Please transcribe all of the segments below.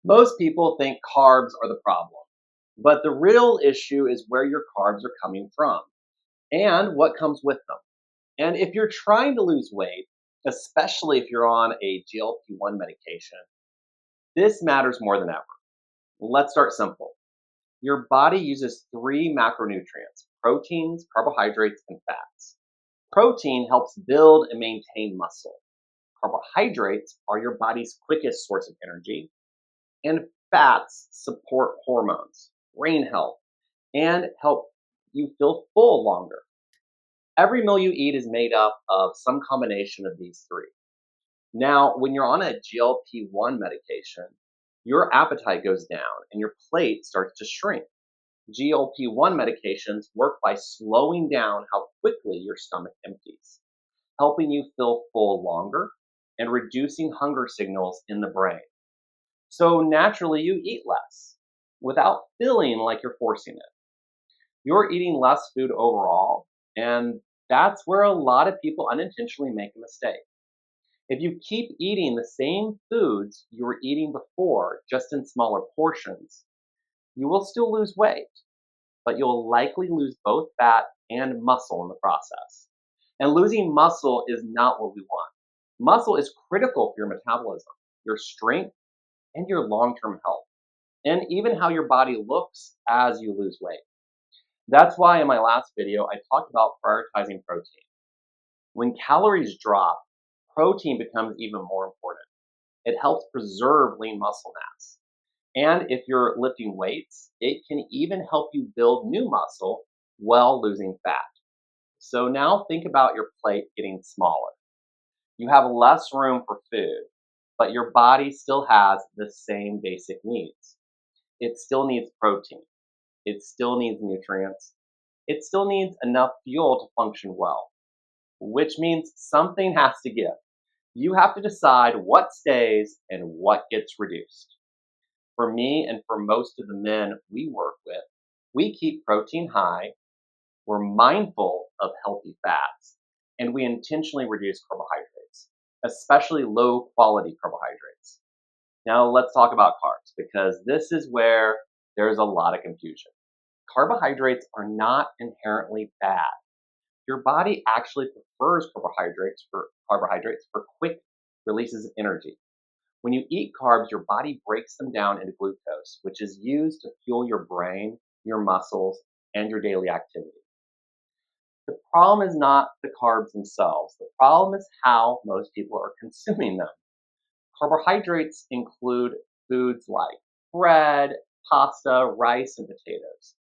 Most people think carbs are the problem, but the real issue is where your carbs are coming from and what comes with them. And if you're trying to lose weight, especially if you're on a GLP-1 medication, this matters more than ever. Let's start simple. Your body uses three macronutrients: proteins, carbohydrates, and fats. Protein helps build and maintain muscle. Carbohydrates are your body's quickest source of energy, and fats support hormones, brain health, and help you feel full longer. Every meal you eat is made up of some combination of these three. Now, when you're on a GLP-1 medication, your appetite goes down and your plate starts to shrink. GLP-1 medications work by slowing down how quickly your stomach empties, helping you feel full longer and reducing hunger signals in the brain. So naturally, you eat less without feeling like you're forcing it. You're eating less food overall, and that's where a lot of people unintentionally make a mistake. If you keep eating the same foods you were eating before, just in smaller portions, you will still lose weight, but you'll likely lose both fat and muscle in the process. And losing muscle is not what we want. Muscle is critical for your metabolism, your strength, and your long term health, and even how your body looks as you lose weight. That's why in my last video, I talked about prioritizing protein. When calories drop, protein becomes even more important. It helps preserve lean muscle mass. And if you're lifting weights, it can even help you build new muscle while losing fat. So now think about your plate getting smaller. You have less room for food, but your body still has the same basic needs. It still needs protein. It still needs nutrients. It still needs enough fuel to function well, which means something has to give. You have to decide what stays and what gets reduced. For me and for most of the men we work with, we keep protein high, we're mindful of healthy fats, and we intentionally reduce carbohydrates, especially low quality carbohydrates. Now let's talk about carbs because this is where there's a lot of confusion. Carbohydrates are not inherently bad. Your body actually prefers carbohydrates for quick releases of energy. When you eat carbs, your body breaks them down into glucose, which is used to fuel your brain, your muscles, and your daily activity. The problem is not the carbs themselves. The problem is how most people are consuming them. Carbohydrates include foods like bread, pasta, rice, and potatoes.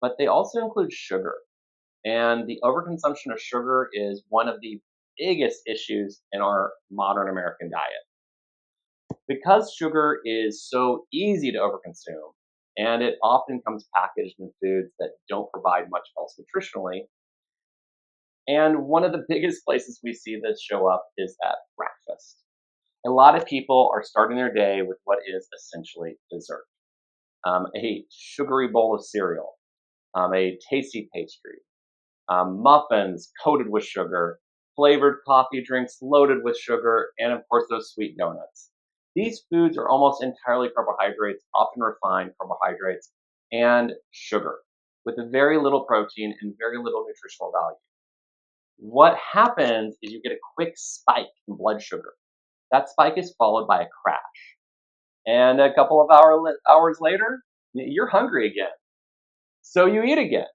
But they also include sugar. And the overconsumption of sugar is one of the biggest issues in our modern American diet. Because sugar is so easy to overconsume, and it often comes packaged in foods that don't provide much else nutritionally, and one of the biggest places we see this show up is at breakfast. A lot of people are starting their day with what is essentially dessert, a sugary bowl of cereal, a tasty pastry, muffins coated with sugar, flavored coffee drinks loaded with sugar, and of course, those sweet donuts. These foods are almost entirely carbohydrates, often refined carbohydrates, and sugar, with very little protein and very little nutritional value. What happens is you get a quick spike in blood sugar. That spike is followed by a crash. And a couple of hours later, you're hungry again. So you eat again.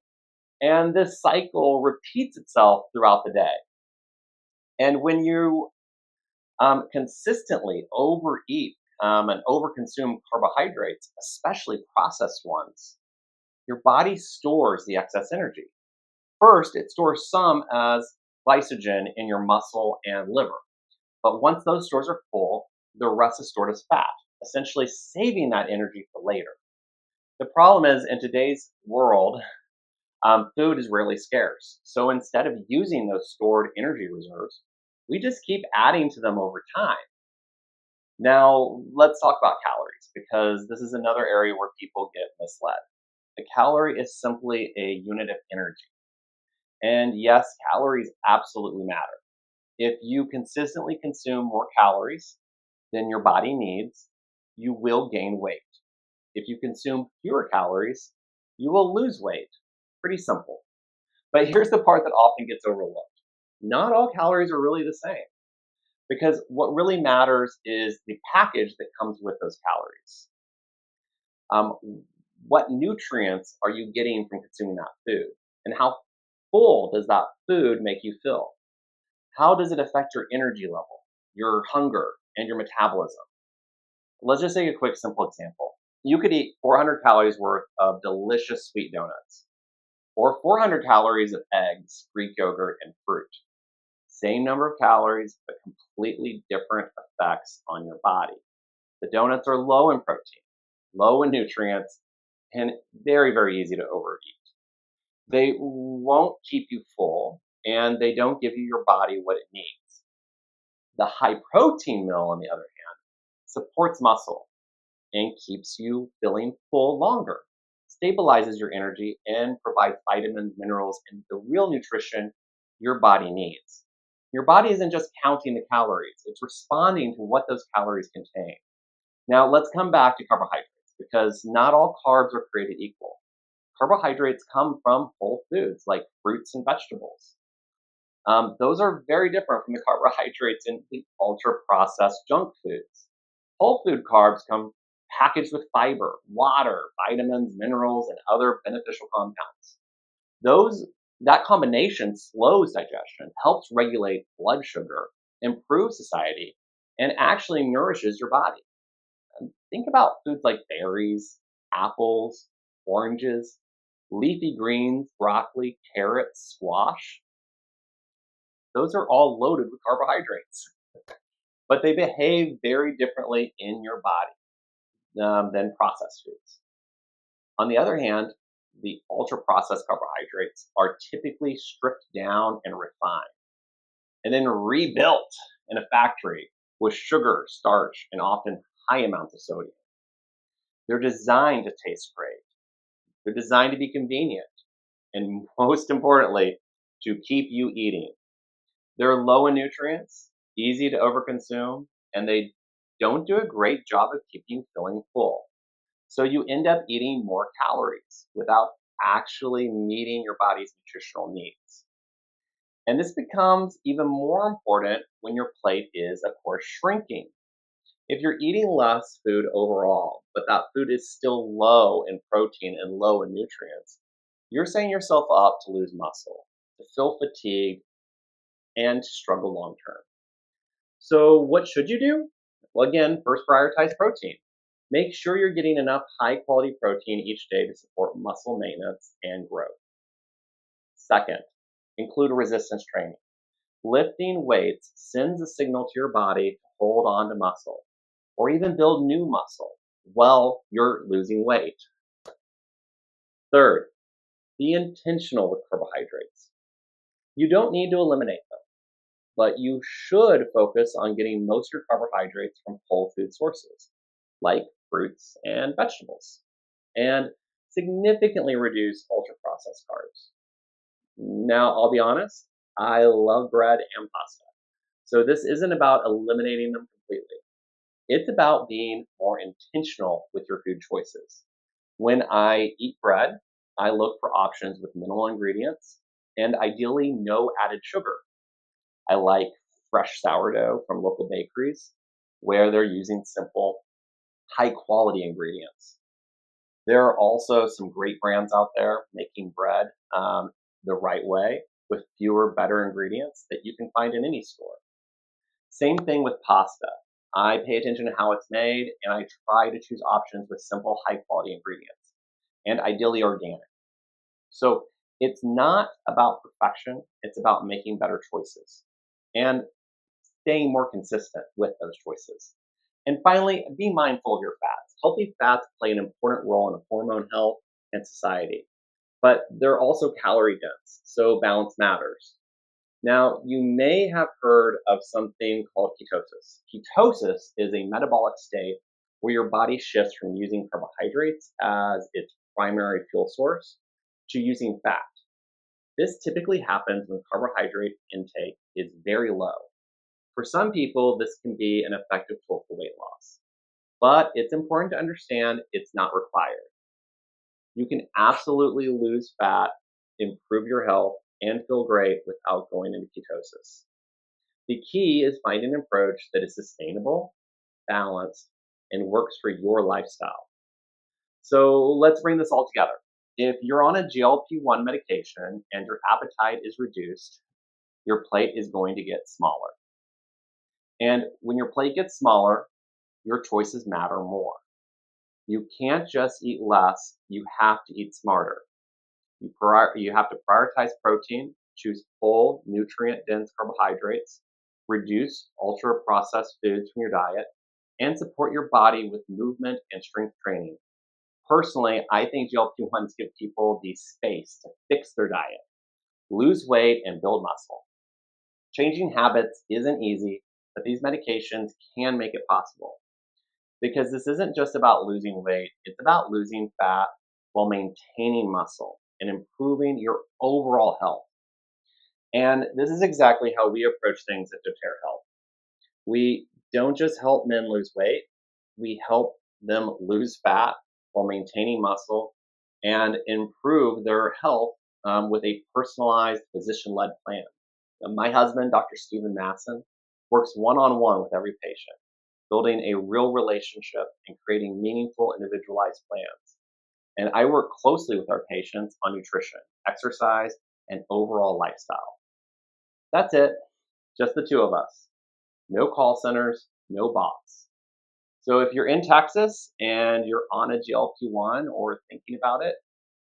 And this cycle repeats itself throughout the day. And when you consistently overeat and overconsume carbohydrates, especially processed ones, your body stores the excess energy. First, it stores some as glycogen in your muscle and liver. But once those stores are full, the rest is stored as fat, essentially saving that energy for later. The problem is, in today's world, food is rarely scarce. So instead of using those stored energy reserves, we just keep adding to them over time. Now, let's talk about calories because this is another area where people get misled. A calorie is simply a unit of energy. And yes, calories absolutely matter. If you consistently consume more calories than your body needs, you will gain weight. If you consume fewer calories, you will lose weight. Pretty simple. But here's the part that often gets overlooked. Not all calories are really the same because what really matters is the package that comes with those calories. Um, what nutrients are you getting from consuming that food? And how full does that food make you feel? How does it affect your energy level, your hunger, and your metabolism? Let's just take a quick, simple example. You could eat 400 calories worth of delicious sweet donuts, or 400 calories of eggs, Greek yogurt, and fruit. Same number of calories, but completely different effects on your body. The donuts are low in protein, low in nutrients, and very, very easy to overeat. They won't keep you full, and they don't give you your body what it needs. The high protein meal, on the other hand, supports muscle and keeps you feeling full longer, stabilizes your energy, and provides vitamins, minerals, and the real nutrition your body needs. Your body isn't just counting the calories, it's responding to what those calories contain. Now, let's come back to carbohydrates because not all carbs are created equal. Carbohydrates come from whole foods like fruits and vegetables. Those are very different from the carbohydrates in the ultra processed junk foods. Whole food carbs come packaged with fiber, water, vitamins, minerals, and other beneficial compounds. Those that combination slows digestion, helps regulate blood sugar, improves satiety, and actually nourishes your body. Think about foods like berries, apples, oranges, leafy greens, broccoli, carrots, squash. Those are all loaded with carbohydrates, but they behave very differently in your body than processed foods. On the other hand, the ultra processed carbohydrates are typically stripped down and refined, and then rebuilt in a factory with sugar, starch, and often high amounts of sodium. They're designed to taste great, they're designed to be convenient, and most importantly, to keep you eating. They're low in nutrients, easy to overconsume, and they don't do a great job of keeping you feeling full. So you end up eating more calories without actually meeting your body's nutritional needs. And this becomes even more important when your plate is, of course, shrinking. If you're eating less food overall, but that food is still low in protein and low in nutrients, you're setting yourself up to lose muscle, to feel fatigued, and to struggle long term. So, what should you do? Well, again, first prioritize protein. Make sure you're getting enough high quality protein each day to support muscle maintenance and growth. Second, include resistance training. Lifting weights sends a signal to your body to hold on to muscle or even build new muscle while you're losing weight. Third, be intentional with carbohydrates. You don't need to eliminate them, but you should focus on getting most of your carbohydrates from whole food sources, like fruits and vegetables, and significantly reduce ultra processed carbs. Now, I'll be honest, I love bread and pasta. So this isn't about eliminating them completely. It's about being more intentional with your food choices. When I eat bread, I look for options with minimal ingredients and ideally no added sugar. I like fresh sourdough from local bakeries where they're using simple, high quality ingredients. There are also some great brands out there making bread the right way with fewer, better ingredients that you can find in any store. Same thing with pasta. I pay attention to how it's made and I try to choose options with simple, high quality ingredients and ideally organic. So it's not about perfection, it's about making better choices and staying more consistent with those choices. And finally, be mindful of your fats. Healthy fats play an important role in hormone health and society, but they're also calorie dense, so balance matters. Now, you may have heard of something called ketosis. Ketosis is a metabolic state where your body shifts from using carbohydrates as its primary fuel source to using fat. This typically happens when carbohydrate intake is very low. For some people, this can be an effective tool for weight loss. but it's important to understand it's not required. You can absolutely lose fat, improve your health, and feel great without going into ketosis. The key is finding an approach that is sustainable, balanced, and works for your lifestyle. So let's bring this all together. If you're on a GLP-1 medication and your appetite is reduced, your plate is going to get smaller. And when your plate gets smaller, your choices matter more. You can't just eat less, you have to eat smarter. You have to prioritize protein, choose full, nutrient dense carbohydrates, reduce ultra processed foods from your diet, and support your body with movement and strength training. Personally, I think GLP-1s give people the space to fix their diet, lose weight, and build muscle. Changing habits isn't easy, but these medications can make it possible because this isn't just about losing weight, it's about losing fat while maintaining muscle and improving your overall health. And this is exactly how we approach things at doTERRA Health. We don't just help men lose weight, we help them lose fat while maintaining muscle and improve their health with a personalized physician led plan. My husband, Dr. Stephen Masson, works one on one with every patient, building a real relationship and creating meaningful, individualized plans. And I work closely with our patients on nutrition, exercise, and overall lifestyle. That's it, just the two of us. No call centers, no bots. So if you're in Texas and you're on a GLP-1 or thinking about it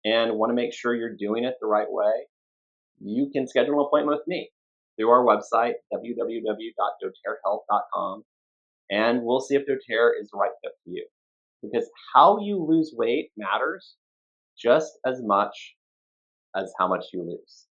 and want to make sure you're doing it the right way, you can schedule an appointment with me through our website, www.doterrahealth.com, and we'll see if doTERRA is the right fit for you. Because how you lose weight matters just as much as how much you lose.